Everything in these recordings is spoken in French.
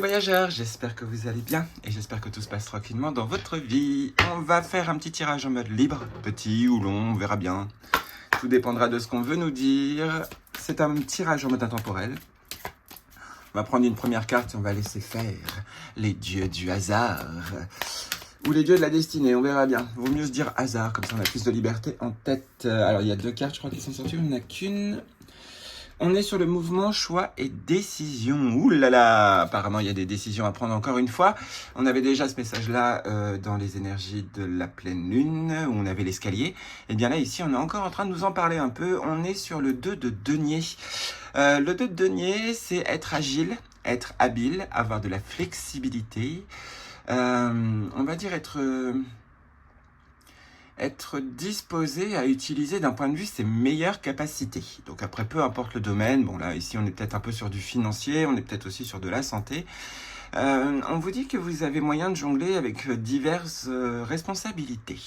voyageurs, j'espère que vous allez bien et j'espère que tout se passe tranquillement dans votre vie. On va faire un petit tirage en mode libre, petit ou long, on verra bien. Tout dépendra de ce qu'on veut nous dire. C'est un tirage en mode intemporel. On va prendre une première carte et on va laisser faire les dieux du hasard. Ou les dieux de la destinée, on verra bien. Vaut mieux se dire hasard, comme ça on a plus de liberté en tête. Alors il y a deux cartes, je crois, qui sont sorties, il n'y en a qu'une. On est sur le mouvement choix et décision. Ouh là là, apparemment il y a des décisions à prendre encore une fois. On avait déjà ce message-là dans les énergies de la pleine lune, où on avait l'escalier. Et bien là, ici, on est encore en train de nous en parler un peu. On est sur le 2 de denier. Le 2 de denier, c'est être agile, être habile, avoir de la flexibilité. On va dire être disposé à utiliser d'un point de vue ses meilleures capacités. Donc après, peu importe le domaine, bon là, ici on est peut-être un peu sur du financier, on est peut-être aussi sur de la santé. On vous dit que vous avez moyen de jongler avec diverses responsabilités.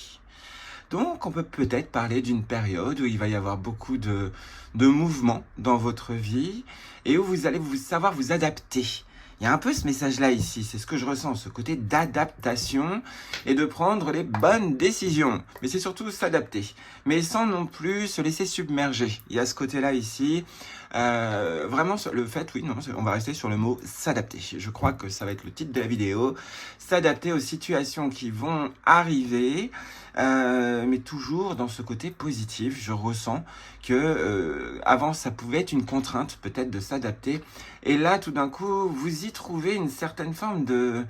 Donc on peut peut-être parler d'une période où il va y avoir beaucoup de mouvements dans votre vie et où vous allez savoir vous adapter. Il y a un peu ce message-là ici, c'est ce que je ressens, ce côté d'adaptation et de prendre les bonnes décisions. Mais c'est surtout s'adapter, mais sans non plus se laisser submerger. Il y a ce côté-là ici, vraiment le fait, oui, non, on va rester sur le mot s'adapter. Je crois que ça va être le titre de la vidéo, s'adapter aux situations qui vont arriver, mais toujours dans ce côté positif. Je ressens que avant ça pouvait être une contrainte peut-être de s'adapter, et là tout d'un coup vous y trouvez une certaine forme de,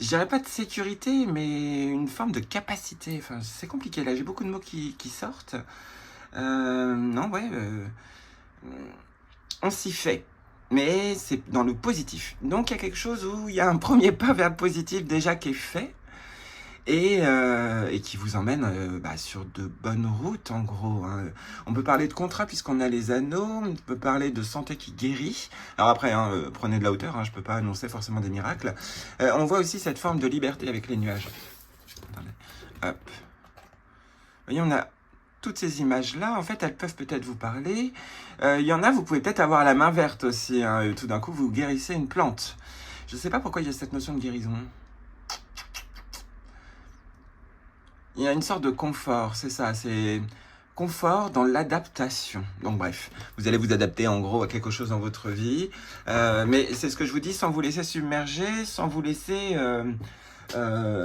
je dirais pas de sécurité, mais une forme de capacité. Enfin, c'est compliqué là, j'ai beaucoup de mots qui sortent. Non, ouais, on s'y fait, mais c'est dans le positif. Donc il y a quelque chose où il y a un premier pas vers le positif déjà qui est fait, et qui vous emmène sur de bonnes routes, en gros. Hein. On peut parler de contrat puisqu'on a les anneaux, on peut parler de santé qui guérit. Alors après, prenez de la hauteur, je ne peux pas annoncer forcément des miracles. On voit aussi cette forme de liberté avec les nuages. Attendez. Hop. Vous voyez, on a toutes ces images-là, en fait, elles peuvent peut-être vous parler. Il y en a, vous pouvez peut-être avoir la main verte aussi. Hein. Tout d'un coup, vous guérissez une plante. Je ne sais pas pourquoi il y a cette notion de guérison. Il y a une sorte de confort, c'est ça, c'est confort dans l'adaptation. Donc bref, vous allez vous adapter en gros à quelque chose dans votre vie, mais c'est ce que je vous dis, sans vous laisser submerger, sans vous laisser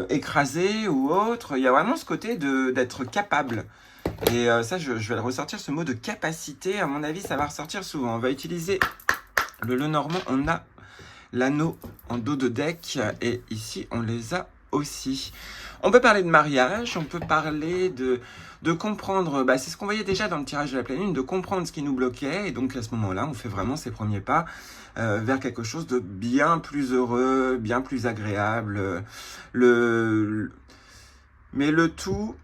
écraser ou autre. Il y a vraiment ce côté d'être capable. Et ça, je vais ressortir ce mot de capacité. À mon avis, ça va ressortir souvent. On va utiliser le Lenormand. On a l'anneau en dos de deck et ici, on les a aussi. On peut parler de mariage, on peut parler de comprendre, c'est ce qu'on voyait déjà dans le tirage de la pleine lune, de comprendre ce qui nous bloquait, et donc à ce moment-là, on fait vraiment ses premiers pas vers quelque chose de bien plus heureux, bien plus agréable, mais le tout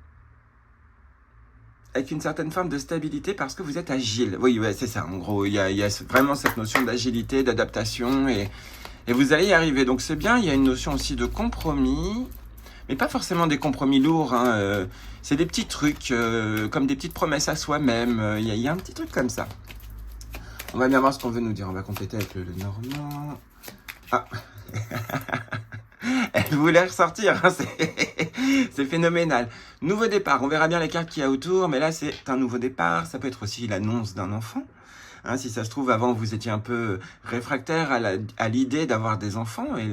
avec une certaine forme de stabilité parce que vous êtes agile. Oui, ouais, c'est ça, en gros, il y a vraiment cette notion d'agilité, d'adaptation, et vous allez y arriver. Donc c'est bien, il y a une notion aussi de compromis, mais pas forcément des compromis lourds. C'est des petits trucs, comme des petites promesses à soi-même. Il y a un petit truc comme ça. On va bien voir ce qu'on veut nous dire. On va compléter avec le Normand. Ah Elle voulait ressortir, c'est phénoménal. Nouveau départ, on verra bien les cartes qu'il y a autour, mais là c'est un nouveau départ. Ça peut être aussi l'annonce d'un enfant. Si ça se trouve, avant, vous étiez un peu réfractaire à l'idée d'avoir des enfants. Et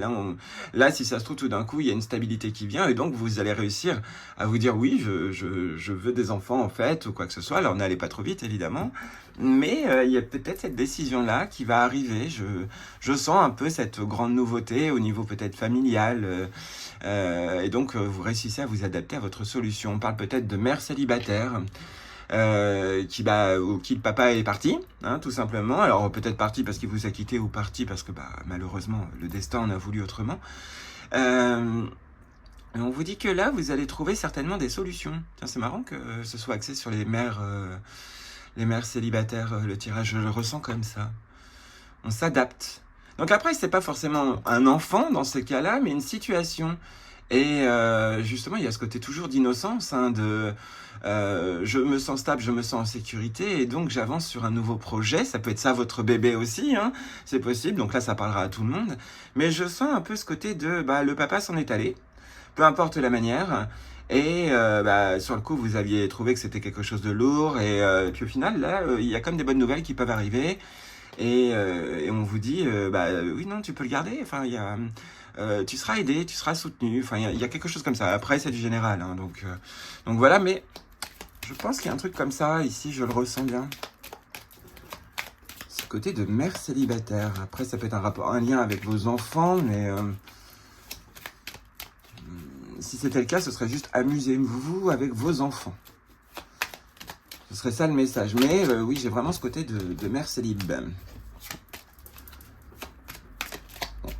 là, si ça se trouve, tout d'un coup, il y a une stabilité qui vient. Et donc, vous allez réussir à vous dire, oui, je veux des enfants, en fait, ou quoi que ce soit. Alors, n'allez pas trop vite, évidemment. Mais il y a peut-être cette décision-là qui va arriver. Je sens un peu cette grande nouveauté au niveau peut-être familial. Et donc, vous réussissez à vous adapter à votre solution. On parle peut-être de mère célibataire. Qui le papa est parti, tout simplement. Alors peut-être parti parce qu'il vous a quitté, ou parti parce que malheureusement le destin en a voulu autrement. Et on vous dit que là vous allez trouver certainement des solutions. Tiens, c'est marrant que ce soit axé sur les mères célibataires. Le tirage, je le ressens comme ça. On s'adapte. Donc après, c'est pas forcément un enfant dans ce cas-là, mais une situation. Et justement, il y a ce côté toujours d'innocence, je me sens stable, je me sens en sécurité, et donc j'avance sur un nouveau projet. Ça peut être ça votre bébé aussi, hein, c'est possible, donc là ça parlera à tout le monde. Mais je sens un peu ce côté de, le papa s'en est allé, peu importe la manière, et sur le coup vous aviez trouvé que c'était quelque chose de lourd, et puis au final là, il y a comme des bonnes nouvelles qui peuvent arriver, et on vous dit, oui non, tu peux le garder, enfin il y a... tu seras aidé, tu seras soutenu, enfin il y a quelque chose comme ça. Après c'est du général, hein, donc voilà, mais je pense qu'il y a un truc comme ça, ici je le ressens bien. Ce côté de mère célibataire, après ça peut être un lien avec vos enfants, mais si c'était le cas, ce serait juste amusez-vous avec vos enfants. Ce serait ça le message, mais oui, j'ai vraiment ce côté de mère célib.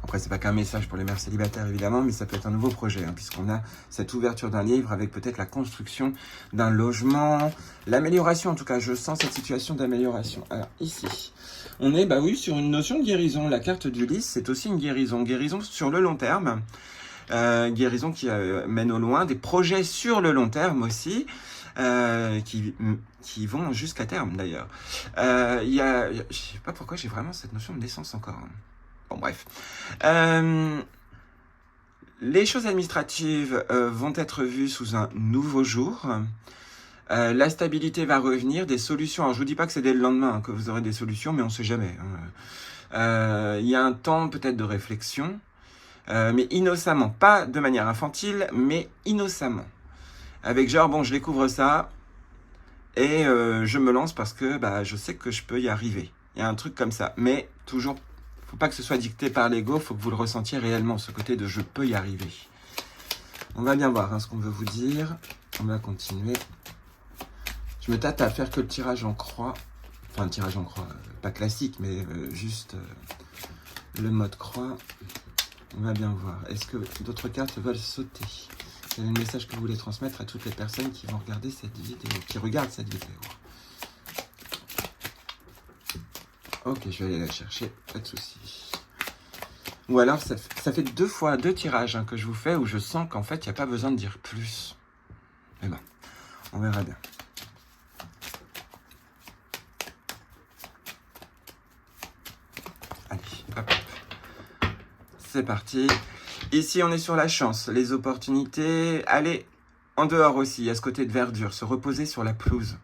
Après, c'est pas qu'un message pour les mères célibataires, évidemment, mais ça peut être un nouveau projet, hein, puisqu'on a cette ouverture d'un livre avec peut-être la construction d'un logement, l'amélioration, en tout cas, je sens cette situation d'amélioration. Alors, ici, on est, oui, sur une notion de guérison. La carte d'Ulysse, c'est aussi une guérison. Guérison sur le long terme, guérison qui mène au loin, des projets sur le long terme aussi, qui vont jusqu'à terme, d'ailleurs. Je sais pas pourquoi j'ai vraiment cette notion de naissance encore, hein. Bon, bref. Les choses administratives vont être vues sous un nouveau jour. La stabilité va revenir, des solutions. Alors, je vous dis pas que c'est dès le lendemain, hein, que vous aurez des solutions, mais on sait jamais, hein. Il y a un temps peut-être de réflexion, mais innocemment. Pas de manière infantile, mais innocemment. Avec genre, bon, je découvre ça, et je me lance parce que je sais que je peux y arriver. Il y a un truc comme ça, mais toujours... Faut pas que ce soit dicté par l'ego, faut que vous le ressentiez réellement, ce côté de je peux y arriver. On va bien voir, hein, ce qu'on veut vous dire. On va continuer. Je me tâte à faire que le tirage en croix. Enfin, le tirage en croix, pas classique, mais juste le mode croix. On va bien voir. Est-ce que d'autres cartes veulent sauter? Quel est le message que vous voulez transmettre à toutes les personnes qui vont regarder cette vidéo, qui regardent cette vidéo? Ok, je vais aller la chercher, pas de souci. Ou alors, ça fait deux tirages, hein, que je vous fais, où je sens qu'en fait, il n'y a pas besoin de dire plus. Mais bon, on verra bien. Allez, hop. C'est parti. Ici, on est sur la chance, les opportunités. Allez, en dehors aussi, il y a ce côté de verdure, se reposer sur la pelouse.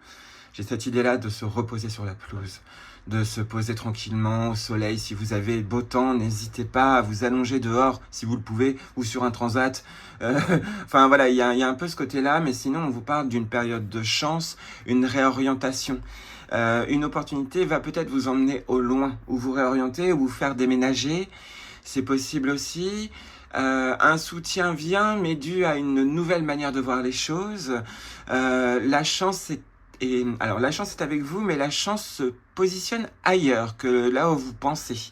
J'ai cette idée-là de se reposer sur la pelouse, de se poser tranquillement au soleil. Si vous avez beau temps, n'hésitez pas à vous allonger dehors, si vous le pouvez, ou sur un transat. Enfin voilà, il y a un peu ce côté-là, mais sinon on vous parle d'une période de chance, une réorientation. Une opportunité va peut-être vous emmener au loin, ou vous réorienter, ou vous faire déménager. C'est possible aussi. Un soutien vient, mais dû à une nouvelle manière de voir les choses. La chance est avec vous, mais la chance se positionne ailleurs que là où vous pensez.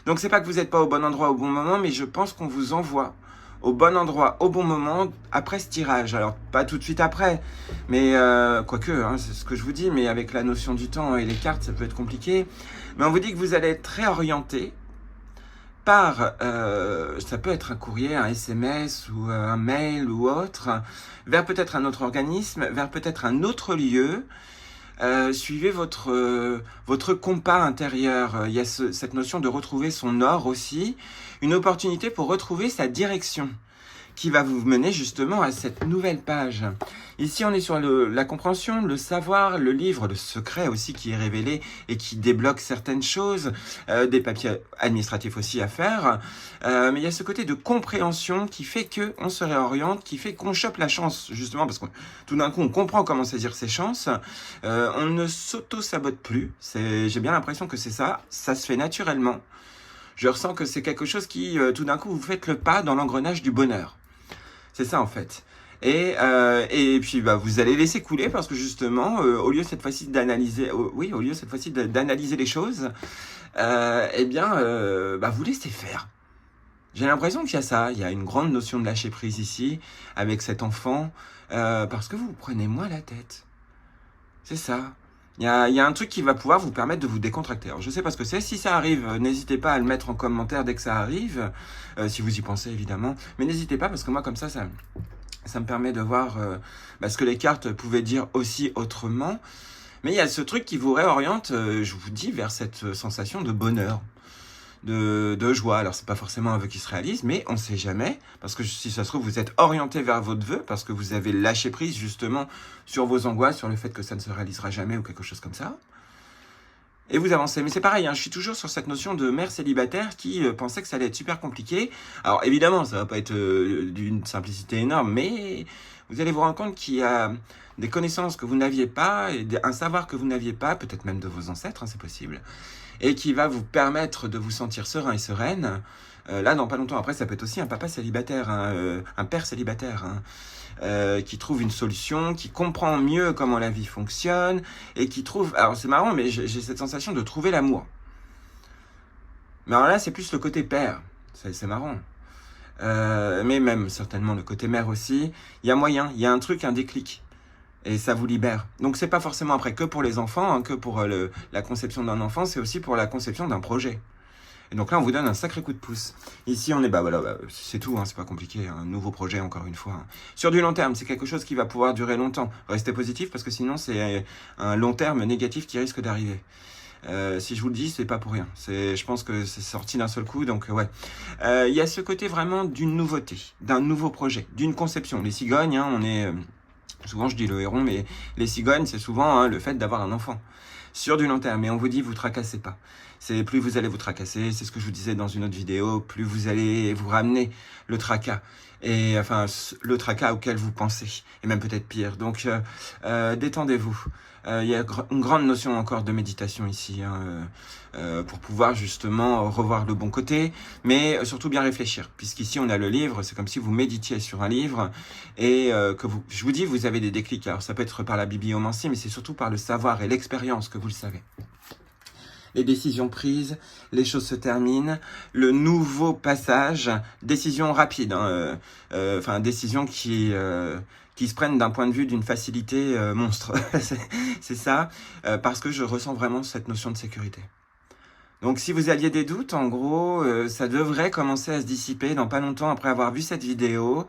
Donc c'est pas que vous n'êtes pas au bon endroit au bon moment, mais je pense qu'on vous envoie au bon endroit au bon moment après ce tirage. Alors pas tout de suite après, mais quoique, hein, c'est ce que je vous dis, mais avec la notion du temps et les cartes, ça peut être compliqué. Mais on vous dit que vous allez être réorienté par, ça peut être un courrier, un SMS ou un mail ou autre, vers peut-être un autre organisme, vers peut-être un autre lieu. Suivez votre compas intérieur. Il y a cette notion de retrouver son nord aussi. Une opportunité pour retrouver sa direction, qui va vous mener justement à cette nouvelle page. Ici, on est sur la compréhension, le savoir, le livre, le secret aussi qui est révélé et qui débloque certaines choses, des papiers administratifs aussi à faire. Mais il y a ce côté de compréhension qui fait qu'on se réoriente, qui fait qu'on chope la chance, justement, parce que tout d'un coup, on comprend comment saisir ses chances. On ne s'auto-sabote plus. J'ai bien l'impression que c'est ça. Ça se fait naturellement. Je ressens que c'est quelque chose qui, tout d'un coup, vous faites le pas dans l'engrenage du bonheur. C'est ça en fait. Et puis vous allez laisser couler parce que justement, au lieu cette fois-ci d'analyser, d'analyser les choses, vous laissez faire. J'ai l'impression qu'il y a ça, il y a une grande notion de lâcher prise ici avec cet enfant, parce que vous prenez moins la tête. C'est ça. Il y a un truc qui va pouvoir vous permettre de vous décontracter. Alors, je sais pas ce que c'est. Si ça arrive, n'hésitez pas à le mettre en commentaire dès que ça arrive, si vous y pensez évidemment. Mais n'hésitez pas parce que moi, comme ça Ça me permet de voir ce que les cartes pouvaient dire aussi autrement. Mais il y a ce truc qui vous réoriente, je vous dis, vers cette sensation de bonheur, de joie. Alors, c'est pas forcément un vœu qui se réalise, mais on sait jamais. Parce que si ça se trouve, vous êtes orienté vers votre vœu, parce que vous avez lâché prise, justement, sur vos angoisses, sur le fait que ça ne se réalisera jamais ou quelque chose comme ça. Et vous avancez. Mais c'est pareil, je suis toujours sur cette notion de mère célibataire qui pensait que ça allait être super compliqué. Alors évidemment, ça va pas être d'une simplicité énorme, mais vous allez vous rendre compte qu'il y a des connaissances que vous n'aviez pas, et un savoir que vous n'aviez pas, peut-être même de vos ancêtres, c'est possible, et qui va vous permettre de vous sentir serein et sereine. Là, dans pas longtemps après, ça peut être aussi un papa célibataire, un père célibataire, qui trouve une solution, qui comprend mieux comment la vie fonctionne, et qui trouve... Alors c'est marrant, mais j'ai cette sensation de trouver l'amour. Mais alors là, c'est plus le côté père, c'est marrant. Mais même certainement le côté mère aussi. Il y a moyen, il y a un truc, un déclic. Et ça vous libère. Donc c'est pas forcément après que pour les enfants, que pour la conception d'un enfant, c'est aussi pour la conception d'un projet. Et donc là, on vous donne un sacré coup de pouce. Ici, on est, c'est tout, c'est pas compliqué. Un nouveau projet, encore une fois. Sur du long terme, c'est quelque chose qui va pouvoir durer longtemps. Restez positif, parce que sinon, c'est un long terme négatif qui risque d'arriver. Si je vous le dis, c'est pas pour rien. Je pense que c'est sorti d'un seul coup, donc ouais. Il y a ce côté vraiment d'une nouveauté, d'un nouveau projet, d'une conception. Les cigognes, on est... souvent, je dis le héron, mais les cigognes, c'est souvent le fait d'avoir un enfant. Sur du long terme, et on vous dit, vous tracassez pas. C'est plus vous allez vous tracasser, c'est ce que je vous disais dans une autre vidéo, plus vous allez vous ramener le tracas, et enfin le tracas auquel vous pensez, et même peut-être pire. Donc détendez-vous. Il y a une grande notion encore de méditation ici, pour pouvoir justement revoir le bon côté, mais surtout bien réfléchir, puisqu'ici on a le livre, c'est comme si vous méditiez sur un livre, et je vous dis, vous avez des déclics. Alors ça peut être par la bibliomancie, mais c'est surtout par le savoir et l'expérience que vous le savez. Les décisions prises, les choses se terminent, le nouveau passage, décision rapide, décisions qui se prennent d'un point de vue d'une facilité monstre. C'est ça, parce que je ressens vraiment cette notion de sécurité. Donc si vous aviez des doutes, en gros, ça devrait commencer à se dissiper dans pas longtemps après avoir vu cette vidéo.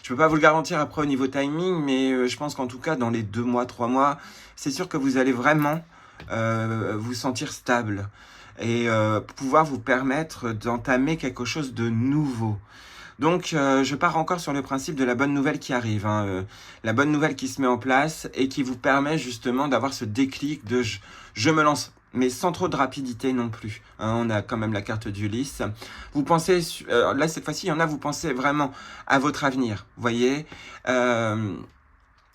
Je peux pas vous le garantir après au niveau timing, mais je pense qu'en tout cas, dans les 2 mois, 3 mois, c'est sûr que vous allez vraiment vous sentir stable et pouvoir vous permettre d'entamer quelque chose de nouveau. Donc je pars encore sur le principe de la bonne nouvelle qui arrive, la bonne nouvelle qui se met en place et qui vous permet justement d'avoir ce déclic de je me lance, mais sans trop de rapidité non plus. On a quand même la carte d'Ulysse. Vous pensez, là cette fois-ci, il y en a, vous pensez vraiment à votre avenir, vous voyez,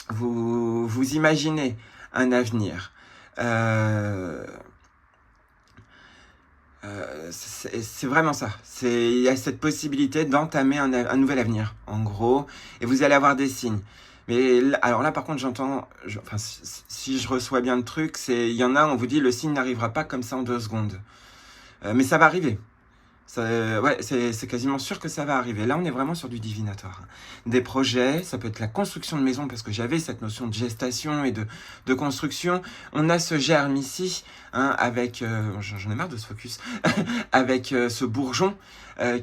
vous imaginez un avenir. C'est vraiment ça. Il y a cette possibilité d'entamer un nouvel avenir, en gros, et vous allez avoir des signes. Mais alors là, par contre, si je reçois bien le truc, il y en a, on vous dit, le signe n'arrivera pas comme ça en 2 secondes. Mais ça va arriver. C'est quasiment sûr que ça va arriver. Là, on est vraiment sur du divinatoire. Des projets, ça peut être la construction de maison, parce que j'avais cette notion de gestation et de construction. On a ce germe ici, avec, j'en ai marre de ce focus, avec ce bourgeon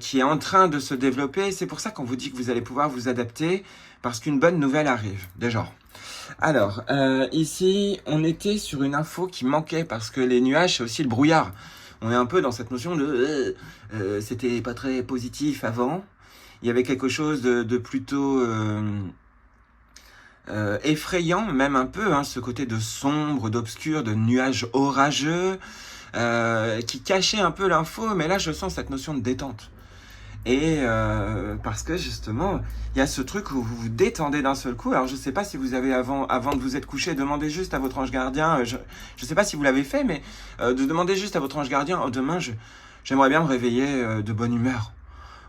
qui est en train de se développer. C'est pour ça qu'on vous dit que vous allez pouvoir vous adapter, parce qu'une bonne nouvelle arrive, déjà. Alors, ici, on était sur une info qui manquait, parce que les nuages, c'est aussi le brouillard. On est un peu dans cette notion de c'était pas très positif avant. Il y avait quelque chose de plutôt effrayant, même un peu, ce côté de sombre, d'obscur, de nuages orageux, qui cachait un peu l'info, mais là je sens cette notion de détente. Et parce que justement, il y a ce truc où vous vous détendez d'un seul coup. Alors je sais pas si vous avez avant de vous être couché, demandé juste à votre ange gardien, je sais pas si vous l'avez fait, mais de demander juste à votre ange gardien, demain j'aimerais bien me réveiller de bonne humeur,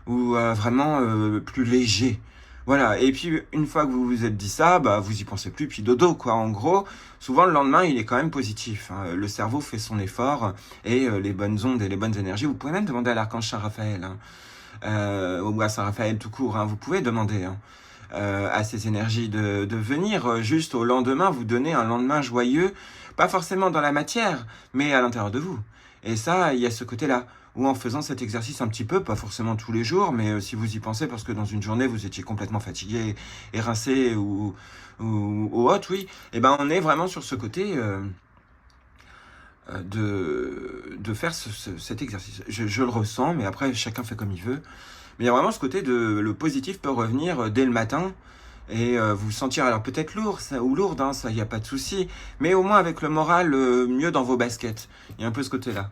ou vraiment plus léger. Voilà, et puis une fois que vous vous êtes dit ça, vous y pensez plus, puis dodo quoi. En gros, souvent le lendemain il est quand même positif, Le cerveau fait son effort, et les bonnes ondes et les bonnes énergies, vous pouvez même demander à l'archange Saint Raphaël, ou à Saint Raphaël tout court, vous pouvez demander à ces énergies de venir juste au lendemain, vous donner un lendemain joyeux, pas forcément dans la matière, mais à l'intérieur de vous. Et ça, il y a ce côté-là, ou en faisant cet exercice un petit peu, pas forcément tous les jours, mais si vous y pensez parce que dans une journée vous étiez complètement fatigué, rincé ou autre, oui, et ben on est vraiment sur ce côté de faire cet exercice. Je le ressens, mais après chacun fait comme il veut. Mais il y a vraiment ce côté de le positif peut revenir dès le matin et vous sentir alors peut-être lourd ça, ou lourde, hein, ça il n'y a pas de souci, mais au moins avec le moral mieux dans vos baskets. Il y a un peu ce côté-là.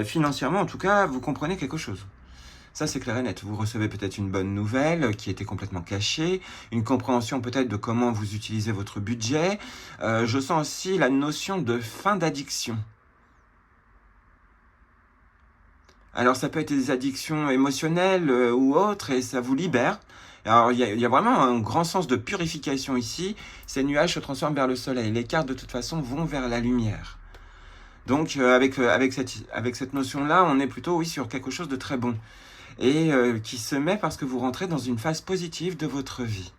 Financièrement, en tout cas, vous comprenez quelque chose. Ça, c'est clair et net. Vous recevez peut-être une bonne nouvelle qui était complètement cachée, une compréhension peut-être de comment vous utilisez votre budget. Je sens aussi la notion de fin d'addiction. Alors, ça peut être des addictions émotionnelles ou autres, et ça vous libère. Alors, il y a vraiment un grand sens de purification ici. Ces nuages se transforment vers le soleil. Les cartes, de toute façon, vont vers la lumière. Donc, avec cette notion-là, on est plutôt, oui, sur quelque chose de très bon. Et qui se met parce que vous rentrez dans une phase positive de votre vie.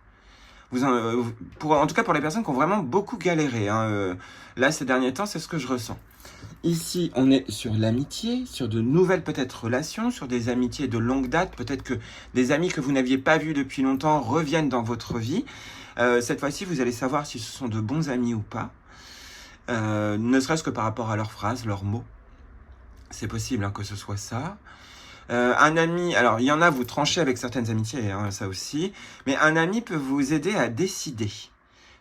En tout cas, pour les personnes qui ont vraiment beaucoup galéré. Hein, là, ces derniers temps, c'est ce que je ressens. Ici, on est sur l'amitié, sur de nouvelles peut-être relations, sur des amitiés de longue date. Peut-être que des amis que vous n'aviez pas vus depuis longtemps reviennent dans votre vie. Cette fois-ci, vous allez savoir si ce sont de bons amis ou pas. Ne serait-ce que par rapport à leurs phrases, leurs mots. C'est possible hein, que ce soit ça. Un ami, alors il y en a, vous tranchez avec certaines amitiés, hein, ça aussi, mais un ami peut vous aider à décider,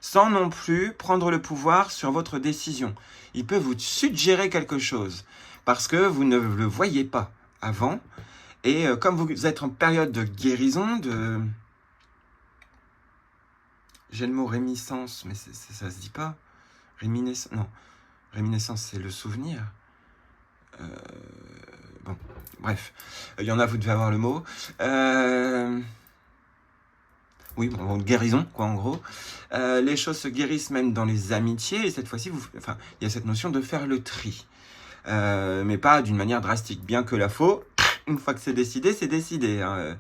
sans non plus prendre le pouvoir sur votre décision. Il peut vous suggérer quelque chose, parce que vous ne le voyez pas avant, et comme vous êtes en période de guérison, j'ai le mot réminiscence, mais ça se dit pas, non, réminiscence c'est le souvenir. Bon, bref, il y en a, vous devez avoir le mot. Oui, bon, guérison, quoi, en gros. Les choses se guérissent même dans les amitiés, et cette fois-ci, il y a cette notion de faire le tri. Mais pas d'une manière drastique, bien que la faux, une fois que c'est décidé. Hein.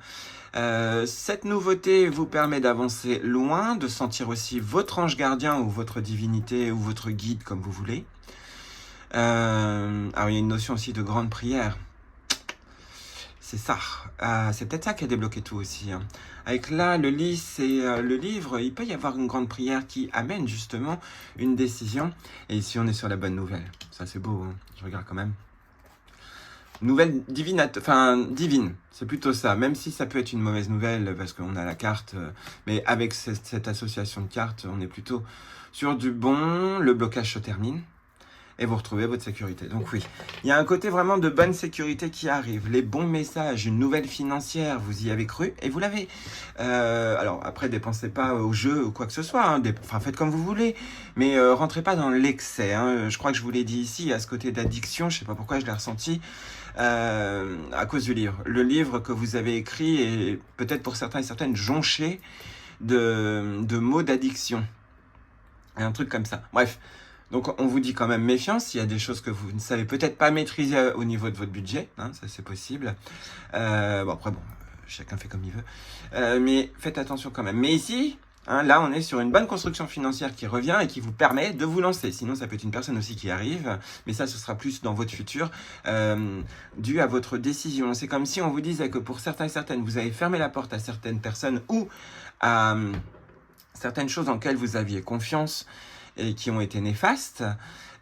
Cette nouveauté vous permet d'avancer loin, de sentir aussi votre ange gardien, ou votre divinité, ou votre guide, comme vous voulez. Alors, il y a une notion aussi de grande prière. C'est ça. C'est peut-être ça qui a débloqué tout aussi. Hein. Avec là, le livre, il peut y avoir une grande prière qui amène justement une décision. Et ici, on est sur la bonne nouvelle. Ça, c'est beau. Hein. Je regarde quand même. Nouvelle divine. C'est plutôt ça. Même si ça peut être une mauvaise nouvelle parce qu'on a la carte. Mais avec cette association de cartes, on est plutôt sur du bon. Le blocage se termine. Et vous retrouvez votre sécurité. Donc oui, il y a un côté vraiment de bonne sécurité qui arrive. Les bons messages, une nouvelle financière, vous y avez cru et vous l'avez. Alors après, dépensez pas au jeu ou quoi que ce soit. Hein, faites comme vous voulez. Mais rentrez pas dans l'excès. Hein. Je crois que je vous l'ai dit ici, à ce côté d'addiction, je sais pas pourquoi je l'ai ressenti. À cause du livre. Le livre que vous avez écrit est peut-être pour certains et certaines jonché de mots d'addiction. Un truc comme ça. Bref. Donc, on vous dit quand même méfiance. Il y a des choses que vous ne savez peut-être pas maîtriser au niveau de votre budget. Hein, ça, c'est possible. Après, chacun fait comme il veut. Mais faites attention quand même. Mais ici, hein, là, on est sur une bonne construction financière qui revient et qui vous permet de vous lancer. Sinon, ça peut être une personne aussi qui arrive. Mais ça, ce sera plus dans votre futur, dû à votre décision. C'est comme si on vous disait que pour certains et certaines, vous avez fermé la porte à certaines personnes ou à certaines choses en lesquelles vous aviez confiance et qui ont été néfastes,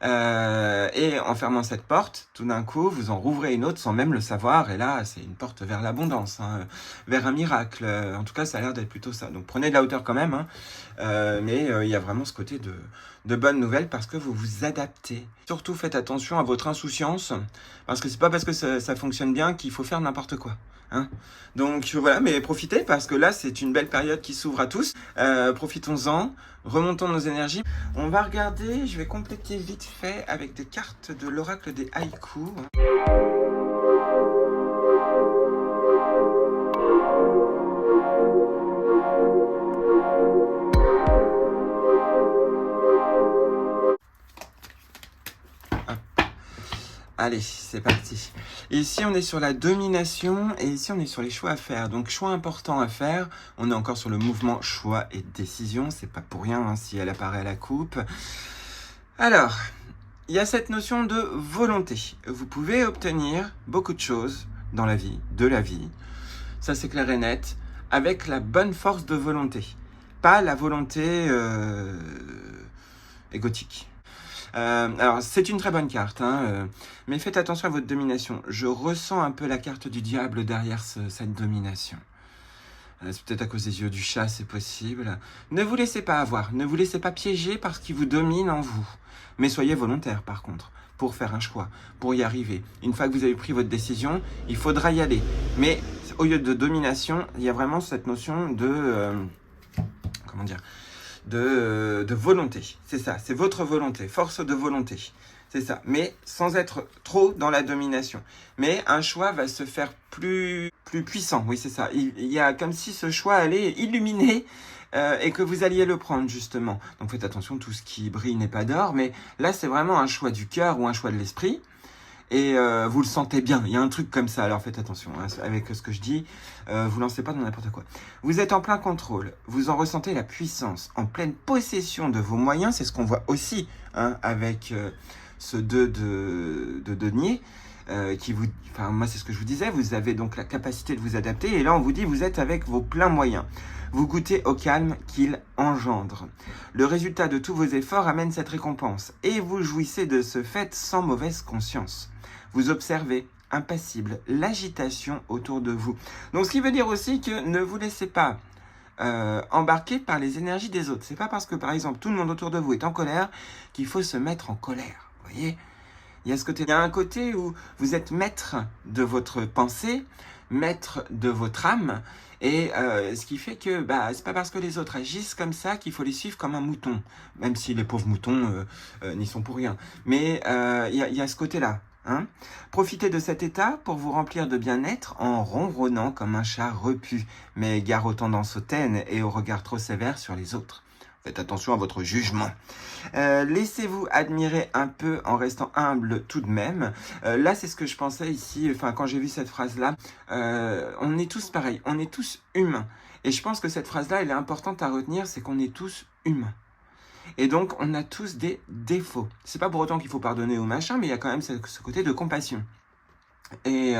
et en fermant cette porte, tout d'un coup, vous en rouvrez une autre sans même le savoir, et là, c'est une porte vers l'abondance, hein, vers un miracle. En tout cas, ça a l'air d'être plutôt ça. Donc, prenez de la hauteur quand même, hein, mais il y a vraiment ce côté de bonnes nouvelles parce que vous vous adaptez. Surtout, faites attention à votre insouciance, parce que c'est pas parce que ça fonctionne bien qu'il faut faire n'importe quoi. Hein. Donc voilà, mais profitez parce que là c'est une belle période qui s'ouvre à tous. Profitons-en, remontons nos énergies. On va regarder, je vais compléter vite fait avec des cartes de l'oracle des haïkus. Allez, c'est parti. Ici, on est sur la domination et ici, on est sur les choix à faire. Donc, choix important à faire. On est encore sur le mouvement choix et décision. C'est pas pour rien hein, si elle apparaît à la coupe. Alors, il y a cette notion de volonté. Vous pouvez obtenir beaucoup de choses dans la vie, de la vie, ça c'est clair et net, avec la bonne force de volonté. Pas la volonté égotique. Alors, c'est une très bonne carte, hein, mais faites attention à votre domination. Je ressens un peu la carte du diable derrière cette domination. C'est peut-être à cause des yeux du chat, c'est possible. Ne vous laissez pas avoir, ne vous laissez pas piéger par ce qui vous domine en vous. Mais soyez volontaire, par contre, pour faire un choix, pour y arriver. Une fois que vous avez pris votre décision, il faudra y aller. Mais au lieu de domination, il y a vraiment cette notion de... comment dire, de volonté. C'est ça, c'est votre volonté, force de volonté. C'est ça, mais sans être trop dans la domination. Mais un choix va se faire plus puissant, oui c'est ça. Il y a comme si ce choix allait illuminer et que vous alliez le prendre justement. Donc faites attention, tout ce qui brille n'est pas d'or, mais là c'est vraiment un choix du cœur ou un choix de l'esprit. Et vous le sentez bien, il y a un truc comme ça, alors faites attention hein, avec ce que je dis, vous lancez pas dans n'importe quoi. Vous êtes en plein contrôle, vous en ressentez la puissance, en pleine possession de vos moyens, c'est ce qu'on voit aussi hein, avec ce 2 de denier, qui vous, enfin moi c'est ce que je vous disais, vous avez donc la capacité de vous adapter, et là on vous dit vous êtes avec vos pleins moyens. Vous goûtez au calme qu'il engendre. Le résultat de tous vos efforts amène cette récompense, et vous jouissez de ce fait sans mauvaise conscience. Vous observez, impassible, l'agitation autour de vous. Donc ce qui veut dire aussi que ne vous laissez pas embarquer par les énergies des autres. C'est pas parce que par exemple tout le monde autour de vous est en colère qu'il faut se mettre en colère. Vous voyez ? Il y a un côté où vous êtes maître de votre pensée, maître de votre âme, et ce qui fait que c'est pas parce que les autres agissent comme ça qu'il faut les suivre comme un mouton, même si les pauvres moutons n'y sont pour rien. Mais il y a ce côté-là. Hein. Profitez de cet état pour vous remplir de bien-être en ronronnant comme un chat repu, mais gare aux tendances hautaines et aux regards trop sévères sur les autres. Faites attention à votre jugement. Laissez-vous admirer un peu en restant humble tout de même. Là, c'est ce que je pensais ici, enfin quand j'ai vu cette phrase-là. On est tous pareils, on est tous humains. Et je pense que cette phrase-là, elle est importante à retenir, c'est qu'on est tous humains. Et donc, on a tous des défauts. C'est pas pour autant qu'il faut pardonner ou machin, mais il y a quand même ce côté de compassion. Et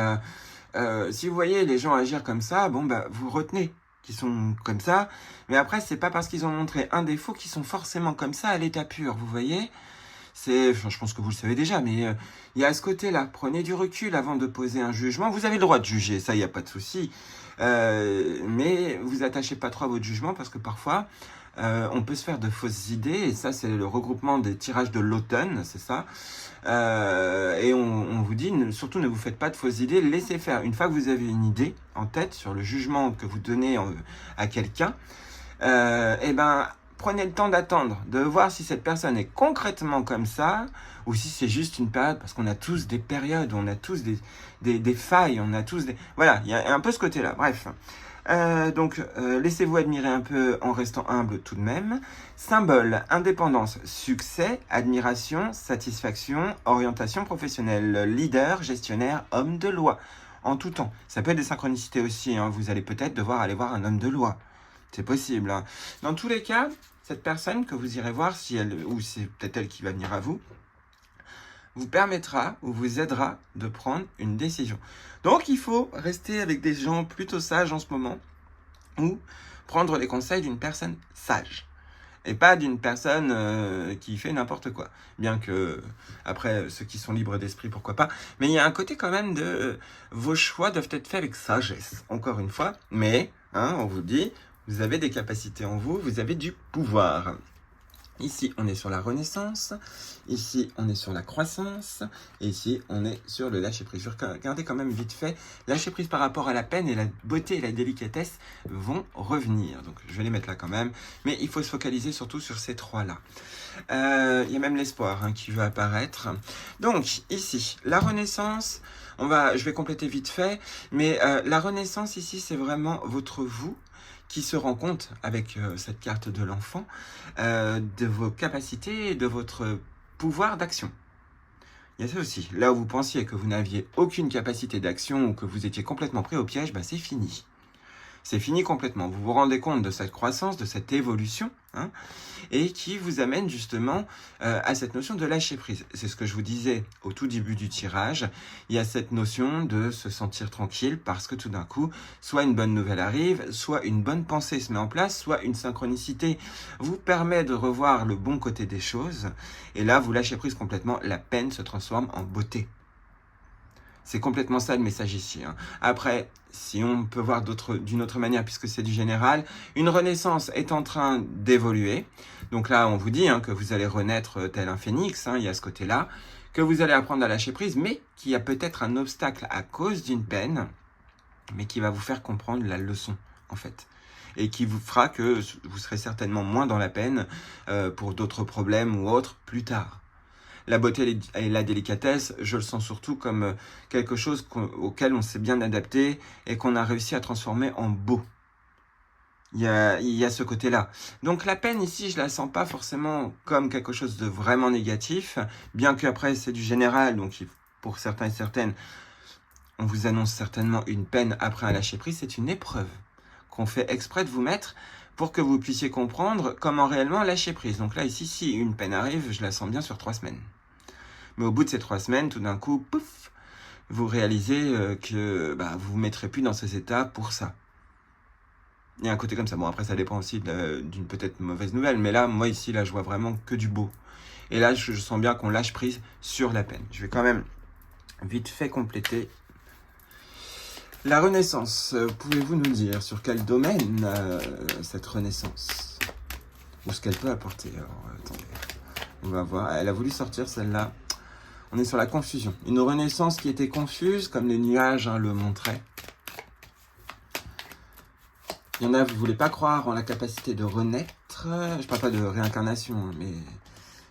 si vous voyez les gens agir comme ça, vous retenez qu'ils sont comme ça. Mais après, c'est pas parce qu'ils ont montré un défaut qu'ils sont forcément comme ça à l'état pur, vous voyez ? Je pense que vous le savez déjà, mais il y a ce côté-là. Prenez du recul avant de poser un jugement. Vous avez le droit de juger, ça, il n'y a pas de souci. Mais vous attachez pas trop à votre jugement parce que parfois, on peut se faire de fausses idées. Et ça, c'est le regroupement des tirages de l'automne, c'est ça. Et on vous dit, surtout ne vous faites pas de fausses idées, laissez faire. Une fois que vous avez une idée en tête sur le jugement que vous donnez à quelqu'un, prenez le temps d'attendre, de voir si cette personne est concrètement comme ça, ou si c'est juste une période, parce qu'on a tous des périodes, on a tous des failles, on a tous des... Voilà, il y a un peu ce côté-là, bref. Laissez-vous admirer un peu en restant humble tout de même. Symbole, indépendance, succès, admiration, satisfaction, orientation professionnelle, leader, gestionnaire, homme de loi. En tout temps. Ça peut être des synchronicités aussi, hein. Vous allez peut-être devoir aller voir un homme de loi. C'est possible. Hein. Dans tous les cas, cette personne que vous irez voir, ou c'est peut-être elle qui va venir à vous permettra ou vous aidera de prendre une décision. Donc, il faut rester avec des gens plutôt sages en ce moment ou prendre les conseils d'une personne sage et pas d'une personne qui fait n'importe quoi. Bien que, après, ceux qui sont libres d'esprit, pourquoi pas. Mais il y a un côté quand même de... vos choix doivent être faits avec sagesse, encore une fois. Mais, on vous dit, vous avez des capacités en vous, vous avez du pouvoir. Ici, on est sur la renaissance. Ici, on est sur la croissance. Et ici, on est sur le lâcher-prise. Je vais regarder quand même vite fait. Lâcher-prise par rapport à la peine et la beauté et la délicatesse vont revenir. Donc, je vais les mettre là quand même. Mais il faut se focaliser surtout sur ces trois-là. Il y a même l'espoir qui va apparaître. Donc, ici, la renaissance. Je vais compléter vite fait. Mais la renaissance, ici, c'est vraiment votre vous qui se rend compte avec cette carte de l'enfant de vos capacités et de votre pouvoir d'action. Il y a ça aussi. Là où vous pensiez que vous n'aviez aucune capacité d'action ou que vous étiez complètement pris au piège, c'est fini. C'est fini complètement. Vous vous rendez compte de cette croissance, de cette évolution, hein, et qui vous amène justement à cette notion de lâcher prise. C'est ce que je vous disais au tout début du tirage. Il y a cette notion de se sentir tranquille parce que tout d'un coup, soit une bonne nouvelle arrive, soit une bonne pensée se met en place, soit une synchronicité vous permet de revoir le bon côté des choses. Et là, vous lâchez prise complètement. La peine se transforme en beauté. C'est complètement ça le message ici. Hein. Après, si on peut voir d'une autre manière, puisque c'est du général, une renaissance est en train d'évoluer. Donc là, on vous dit que vous allez renaître tel un phénix, il y a ce côté-là, que vous allez apprendre à lâcher prise, mais qu'il y a peut-être un obstacle à cause d'une peine, mais qui va vous faire comprendre la leçon, en fait. Et qui vous fera que vous serez certainement moins dans la peine pour d'autres problèmes ou autres plus tard. La beauté et la délicatesse, je le sens surtout comme quelque chose auquel on s'est bien adapté et qu'on a réussi à transformer en beau. Il y a ce côté-là. Donc la peine ici, je la sens pas forcément comme quelque chose de vraiment négatif, bien qu'après c'est du général, donc pour certains et certaines, on vous annonce certainement une peine après un lâcher-prise, c'est une épreuve qu'on fait exprès de vous mettre pour que vous puissiez comprendre comment réellement lâcher prise. Donc là, ici, si une peine arrive, je la sens bien sur 3 semaines. Mais au bout de ces 3 semaines, tout d'un coup, pouf, vous réalisez que vous vous mettrez plus dans ces états pour ça. Il y a un côté comme ça. Bon, après, ça dépend aussi d'une peut-être mauvaise nouvelle. Mais là, moi, ici, là, je vois vraiment que du beau. Et là, je sens bien qu'on lâche prise sur la peine. Je vais quand même vite fait compléter. La renaissance, pouvez-vous nous dire sur quel domaine cette renaissance ou ce qu'elle peut apporter? Alors, attendez, on va voir. Elle a voulu sortir celle-là. On est sur la confusion. Une renaissance qui était confuse, comme les nuages le montraient. Il y en a, vous ne voulez pas croire en la capacité de renaître. Je ne parle pas de réincarnation, mais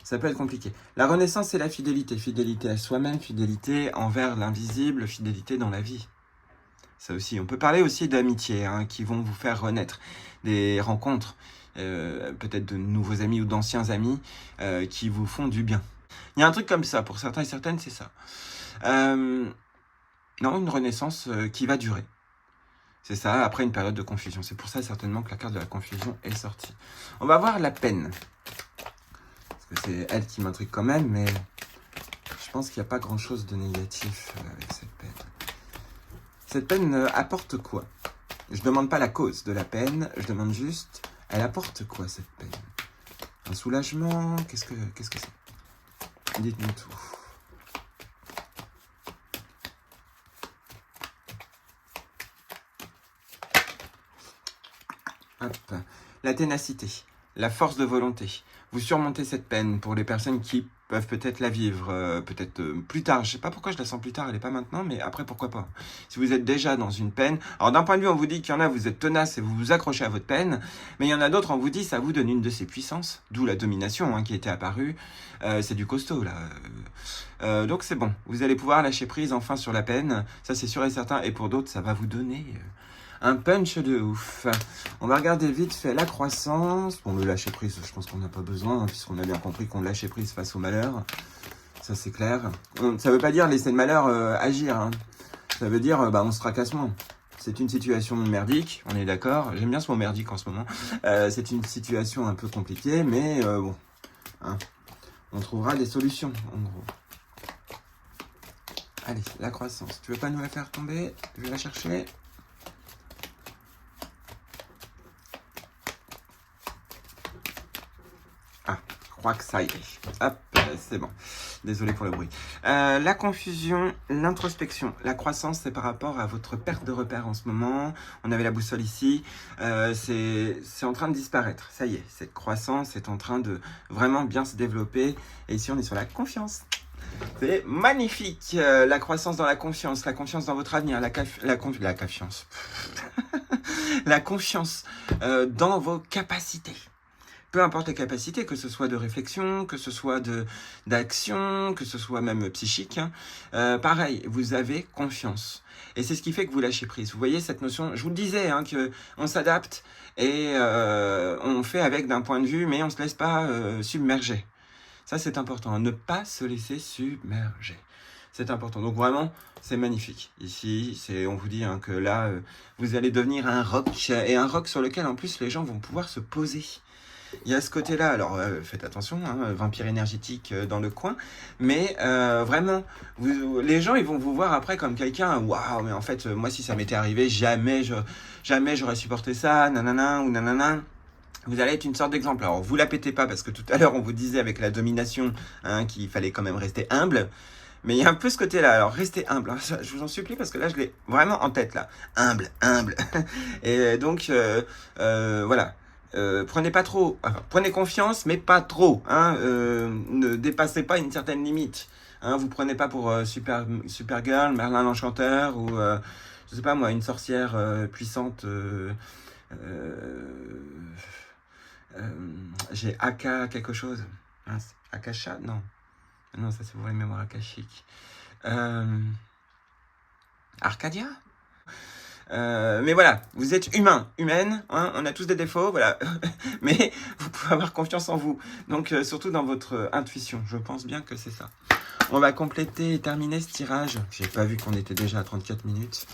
ça peut être compliqué. La renaissance, c'est la fidélité. Fidélité à soi-même, fidélité envers l'invisible, fidélité dans la vie. Ça aussi. On peut parler aussi d'amitié qui vont vous faire renaître. Des rencontres, peut-être de nouveaux amis ou d'anciens amis qui vous font du bien. Il y a un truc comme ça. Pour certains et certaines, c'est ça. Non, une renaissance qui va durer. C'est ça, après une période de confusion. C'est pour ça certainement que la carte de la confusion est sortie. On va voir la peine. Parce que c'est elle qui m'intrigue quand même, mais je pense qu'il n'y a pas grand-chose de négatif avec cette peine. Cette peine apporte quoi? Je ne demande pas la cause de la peine, je demande juste, elle apporte quoi cette peine? Un soulagement? Qu'est-ce que c'est? Dites-moi tout. Hop. La ténacité, la force de volonté. Vous surmontez cette peine pour les personnes qui peuvent peut-être la vivre, peut-être plus tard. Je ne sais pas pourquoi je la sens plus tard, elle n'est pas maintenant, mais après, pourquoi pas. Si vous êtes déjà dans une peine, alors d'un point de vue, on vous dit qu'il y en a, vous êtes tenace et vous vous accrochez à votre peine, mais il y en a d'autres, on vous dit, ça vous donne une de ses puissances, d'où la domination qui était apparue. C'est du costaud, là. Donc c'est bon, vous allez pouvoir lâcher prise enfin sur la peine, ça c'est sûr et certain, et pour d'autres, ça va vous donner un punch de ouf. On va regarder vite fait la croissance. Bon, le lâcher prise, je pense qu'on n'a pas besoin, puisqu'on a bien compris qu'on lâchait prise face au malheur. Ça, c'est clair. Ça veut pas dire laisser le malheur agir. Ça veut dire, on se tracasse moins. C'est une situation merdique, on est d'accord. J'aime bien ce mot merdique en ce moment. C'est une situation un peu compliquée, mais bon. On trouvera des solutions, en gros. Allez, la croissance. Tu veux pas nous la faire tomber? Je vais la chercher. Je crois que ça y est. Hop, c'est bon. Désolé pour le bruit. La confusion, l'introspection. La croissance, c'est par rapport à votre perte de repère en ce moment. On avait la boussole ici. C'est en train de disparaître. Ça y est, cette croissance est en train de vraiment bien se développer. Et ici, on est sur la confiance. C'est magnifique. La croissance dans la confiance dans votre avenir. La confiance. La confiance dans vos capacités. Peu importe les capacités, que ce soit de réflexion, que ce soit d'action, que ce soit même psychique, pareil, vous avez confiance. Et c'est ce qui fait que vous lâchez prise. Vous voyez cette notion, je vous le disais, qu'on s'adapte et on fait avec d'un point de vue, mais on ne se laisse pas submerger. Ça, c'est important, ne pas se laisser submerger. C'est important. Donc vraiment, c'est magnifique. Ici, on vous dit hein, que là, vous allez devenir un roc, et un roc sur lequel en plus les gens vont pouvoir se poser. Il y a ce côté-là, alors faites attention, hein, vampire énergétique dans le coin, mais vraiment, les gens ils vont vous voir après comme quelqu'un, waouh, mais en fait, moi si ça m'était arrivé, jamais j'aurais supporté ça, nanana ou nanana. Vous allez être une sorte d'exemple. Alors vous la pétez pas parce que tout à l'heure on vous disait avec la domination hein, qu'il fallait quand même rester humble. Mais il y a un peu ce côté-là. Alors restez humble. Je vous en supplie parce que là je l'ai vraiment en tête là. Humble, humble. Et donc voilà. Prenez pas trop. Enfin, prenez confiance, mais pas trop. Hein, ne dépassez pas une certaine limite. Hein, vous prenez pas pour Supergirl, Merlin l'Enchanteur ou je sais pas moi une sorcière puissante. J'ai Aka quelque chose. Hein, Akasha? Non. Non, ça c'est pour les mémoires akashiques. Arcadia? Mais voilà, vous êtes humain, humaine, hein, on a tous des défauts, voilà. Mais vous pouvez avoir confiance en vous. Donc surtout dans votre intuition, je pense bien que c'est ça. On va compléter et terminer ce tirage. J'ai pas vu qu'on était déjà à 34 minutes.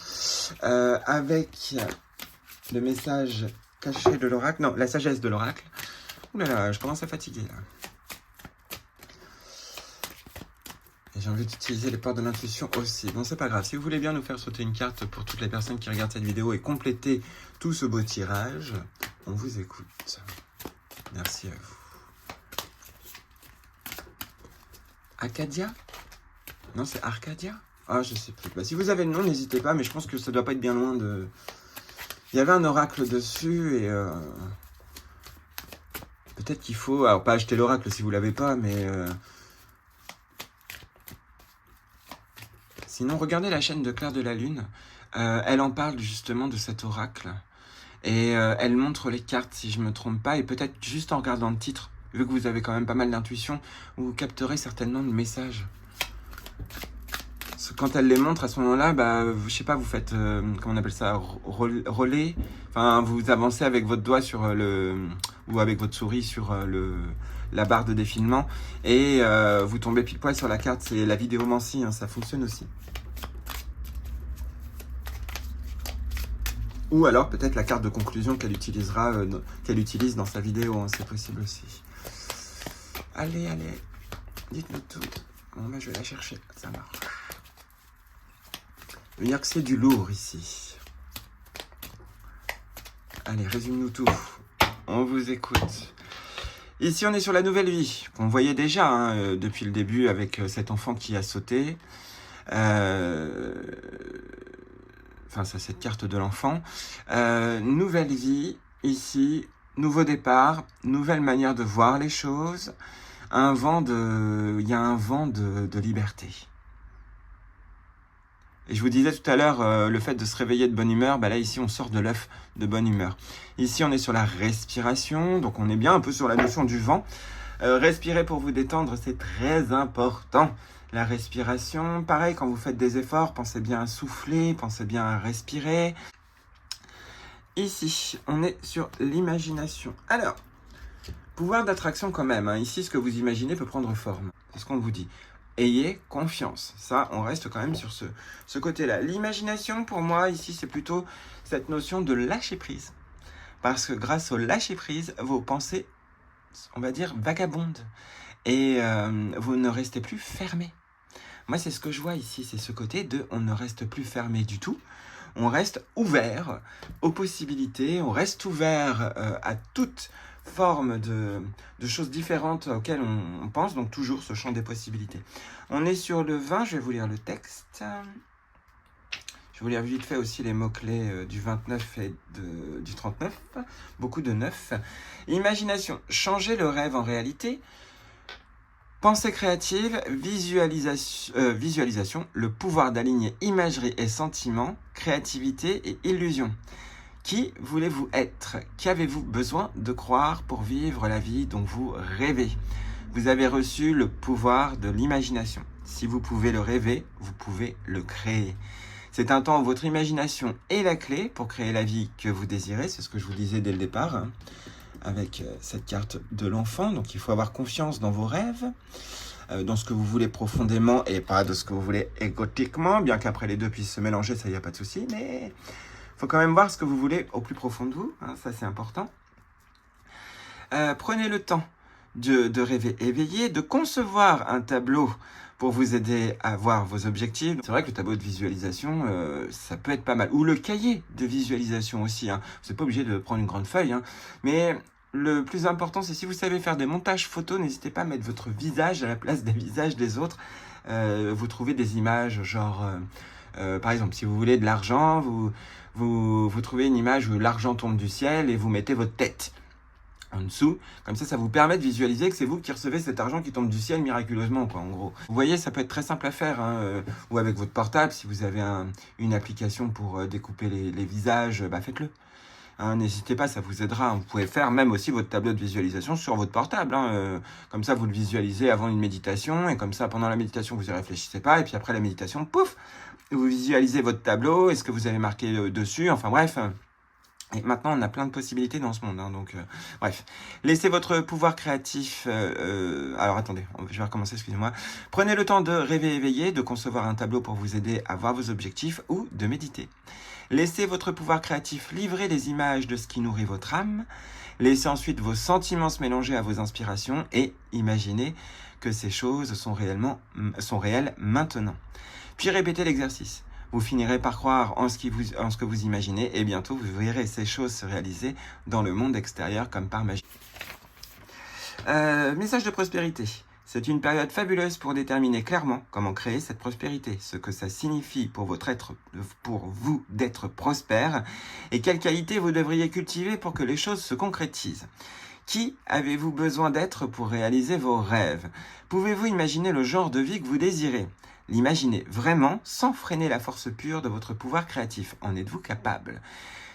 Avec le message caché de l'oracle. Non, la sagesse de l'oracle. Ouh là là, je commence à fatiguer là. Et j'ai envie d'utiliser les portes de l'intuition aussi. Bon, c'est pas grave. Si vous voulez bien nous faire sauter une carte pour toutes les personnes qui regardent cette vidéo et compléter tout ce beau tirage, on vous écoute. Merci à vous. Acadia? Non, c'est Arcadia? Ah, je sais plus. Bah, si vous avez le nom, n'hésitez pas, mais je pense que ça doit pas être bien loin de... Il y avait un oracle dessus et... Peut-être qu'il faut... Alors, pas acheter l'oracle si vous l'avez pas, mais... Sinon, regardez la chaîne de Claire de la Lune. Elle en parle justement de cet oracle. Et elle montre les cartes, si je ne me trompe pas. Et peut-être juste en regardant le titre, vu que vous avez quand même pas mal d'intuition, vous capterez certainement le message. Quand elle les montre, à ce moment-là, bah, je sais pas, vous faites, comment on appelle ça, relais. Enfin, vous avancez avec votre doigt sur ou avec votre souris sur la barre de défilement. Et vous tombez pile poil sur la carte. C'est la vidéomancie, hein, ça fonctionne aussi. Ou alors peut-être la carte de conclusion qu'elle utilisera, qu'elle utilise dans sa vidéo, hein, c'est possible aussi. Allez, allez, dites-nous tout. Bon, bah, je vais la chercher, ça marche. Je veux dire que c'est du lourd ici. Allez, résume-nous tout. On vous écoute. Ici, on est sur la nouvelle vie, qu'on voyait déjà hein, depuis le début avec cet enfant qui a sauté. Enfin, c'est cette carte de l'enfant. Nouvelle vie, ici, nouveau départ, nouvelle manière de voir les choses. Il y a un vent de liberté. Et je vous disais tout à l'heure, le fait de se réveiller de bonne humeur, bah là ici on sort de l'œuf de bonne humeur. Ici on est sur la respiration, donc on est bien un peu sur la notion du vent. Respirer pour vous détendre, c'est très important. La respiration, pareil, quand vous faites des efforts, pensez bien à souffler, pensez bien à respirer. Ici, on est sur l'imagination. Alors, pouvoir d'attraction quand même, hein. Ici ce que vous imaginez peut prendre forme. C'est ce qu'on vous dit. Ayez confiance. Ça, on reste quand même sur ce côté-là. L'imagination, pour moi, ici, c'est plutôt cette notion de lâcher prise. Parce que grâce au lâcher prise, vos pensées, on va dire, vagabondent. Et vous ne restez plus fermé. Moi, c'est ce que je vois ici. C'est ce côté de on ne reste plus fermé du tout. On reste ouvert aux possibilités. On reste ouvert à toute forme de choses différentes auxquelles on pense, donc toujours ce champ des possibilités. On est sur le 20, je vais vous lire le texte. Je vais vous lire vite fait aussi les mots-clés du 29 et du 39, beaucoup de 9. Imagination, changer le rêve en réalité. Pensée créative, visualisation, le pouvoir d'aligner imagerie et sentiments, créativité et illusion. Qui voulez-vous être? Qu'avez-vous besoin de croire pour vivre la vie dont vous rêvez? Vous avez reçu le pouvoir de l'imagination. Si vous pouvez le rêver, vous pouvez le créer. C'est un temps où votre imagination est la clé pour créer la vie que vous désirez. C'est ce que je vous disais dès le départ, hein, avec cette carte de l'enfant. Donc il faut avoir confiance dans vos rêves. dans ce que vous voulez profondément et pas de ce que vous voulez égotiquement, bien qu'après les deux puissent se mélanger, ça y a pas de souci, mais il faut quand même voir ce que vous voulez au plus profond de vous, hein, ça c'est important. Prenez le temps de rêver éveillé, de concevoir un tableau pour vous aider à voir vos objectifs. C'est vrai que le tableau de visualisation, ça peut être pas mal. Ou le cahier de visualisation aussi. Hein. Vous n'êtes pas obligé de prendre une grande feuille. Hein. Mais le plus important, c'est si vous savez faire des montages photos, n'hésitez pas à mettre votre visage à la place des visages des autres. Vous trouvez des images genre... par exemple, si vous voulez de l'argent, vous trouvez une image où l'argent tombe du ciel et vous mettez votre tête en dessous, comme ça vous permet de visualiser que c'est vous qui recevez cet argent qui tombe du ciel miraculeusement, quoi, en gros. Vous voyez, ça peut être très simple à faire, hein, ou avec votre portable, si vous avez une application pour découper les visages, bah faites-le. Hein, n'hésitez pas, ça vous aidera. Vous pouvez faire même aussi votre tableau de visualisation sur votre portable. Hein, comme ça, vous le visualisez avant une méditation, et comme ça, pendant la méditation, vous y réfléchissez pas, et puis après la méditation, pouf, vous visualisez votre tableau, et ce que vous avez marqué dessus, enfin bref... Et maintenant, on a plein de possibilités dans ce monde. Hein, donc, bref. Laissez votre pouvoir créatif... alors, attendez, je vais recommencer, excusez-moi. Prenez le temps de rêver éveillé, de concevoir un tableau pour vous aider à voir vos objectifs ou de méditer. Laissez votre pouvoir créatif livrer les images de ce qui nourrit votre âme. Laissez ensuite vos sentiments se mélanger à vos inspirations et imaginez que ces choses sont réelles maintenant. Puis répétez l'exercice. Vous finirez par croire en ce que vous imaginez et bientôt vous verrez ces choses se réaliser dans le monde extérieur comme par magie. Message de prospérité. C'est une période fabuleuse pour déterminer clairement comment créer cette prospérité, ce que ça signifie pour vous d'être prospère et quelles qualités vous devriez cultiver pour que les choses se concrétisent. Qui avez-vous besoin d'être pour réaliser vos rêves? Pouvez-vous imaginer le genre de vie que vous désirez? L'imaginez vraiment sans freiner la force pure de votre pouvoir créatif. En êtes-vous capable?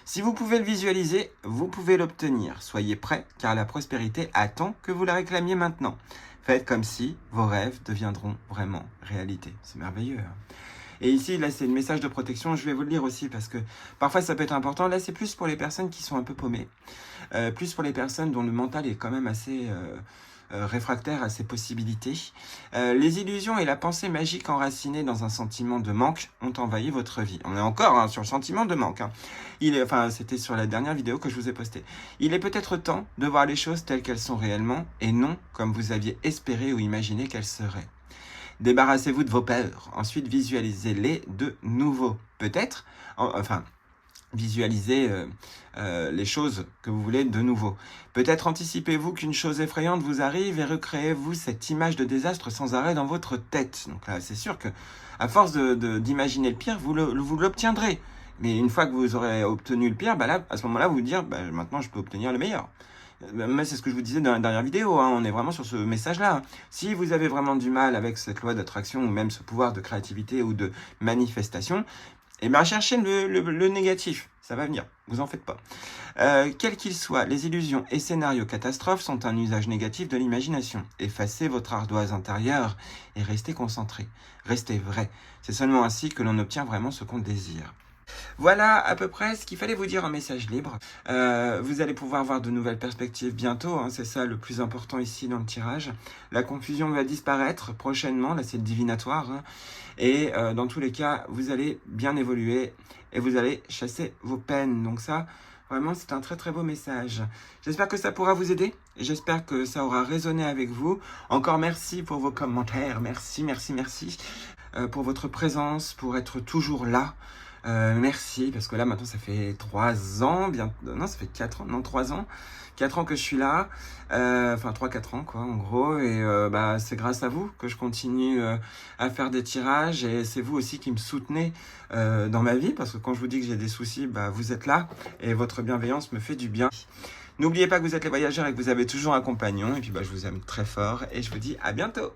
Si vous pouvez le visualiser, vous pouvez l'obtenir. Soyez prêts car la prospérité attend que vous la réclamiez maintenant. Faites comme si vos rêves deviendront vraiment réalité. C'est merveilleux. Hein. Et ici, là, c'est le message de protection. Je vais vous le lire aussi parce que parfois, ça peut être important. Là, c'est plus pour les personnes qui sont un peu paumées. Plus pour les personnes dont le mental est quand même assez... réfractaire à ces possibilités. Les illusions et la pensée magique enracinée dans un sentiment de manque ont envahi votre vie. On est encore sur le sentiment de manque. Hein. C'était sur la dernière vidéo que je vous ai postée. Il est peut-être temps de voir les choses telles qu'elles sont réellement et non comme vous aviez espéré ou imaginé qu'elles seraient. Débarrassez-vous de vos peurs. Ensuite, visualisez-les de nouveau. Peut-être, visualisez les choses que vous voulez de nouveau. Peut-être anticipez-vous qu'une chose effrayante vous arrive et recréez-vous cette image de désastre sans arrêt dans votre tête. Donc là, c'est sûr que à force d'imaginer le pire, vous l'obtiendrez. Mais une fois que vous aurez obtenu le pire, bah là, à ce moment-là, vous vous dire, bah, maintenant, je peux obtenir le meilleur. Mais c'est ce que je vous disais dans la dernière vidéo, hein, on est vraiment sur ce message-là. Hein. Si vous avez vraiment du mal avec cette loi d'attraction ou même ce pouvoir de créativité ou de manifestation, eh bien, cherchez le négatif, ça va venir, vous en faites pas. Quel qu'il soit, les illusions et scénarios catastrophes sont un usage négatif de l'imagination. Effacez votre ardoise intérieure et restez concentré, restez vrai. C'est seulement ainsi que l'on obtient vraiment ce qu'on désire. Voilà à peu près ce qu'il fallait vous dire en message libre. Vous allez pouvoir voir de nouvelles perspectives bientôt, hein, c'est ça le plus important ici dans le tirage. La confusion va disparaître prochainement, là c'est le divinatoire. Hein, et dans tous les cas, vous allez bien évoluer et vous allez chasser vos peines. Donc ça, vraiment, c'est un très très beau message. J'espère que ça pourra vous aider. J'espère que ça aura résonné avec vous. Encore merci pour vos commentaires. Merci pour votre présence, pour être toujours là. Merci, parce que là, maintenant, ça fait 3 ans, non, ça fait 4 ans, non, 3 ans. 4 ans que je suis là, 3-4 ans, quoi, en gros, et c'est grâce à vous que je continue à faire des tirages, et c'est vous aussi qui me soutenez dans ma vie, parce que quand je vous dis que j'ai des soucis, vous êtes là, et votre bienveillance me fait du bien. N'oubliez pas que vous êtes les voyageurs et que vous avez toujours un compagnon, et puis je vous aime très fort, et je vous dis à bientôt.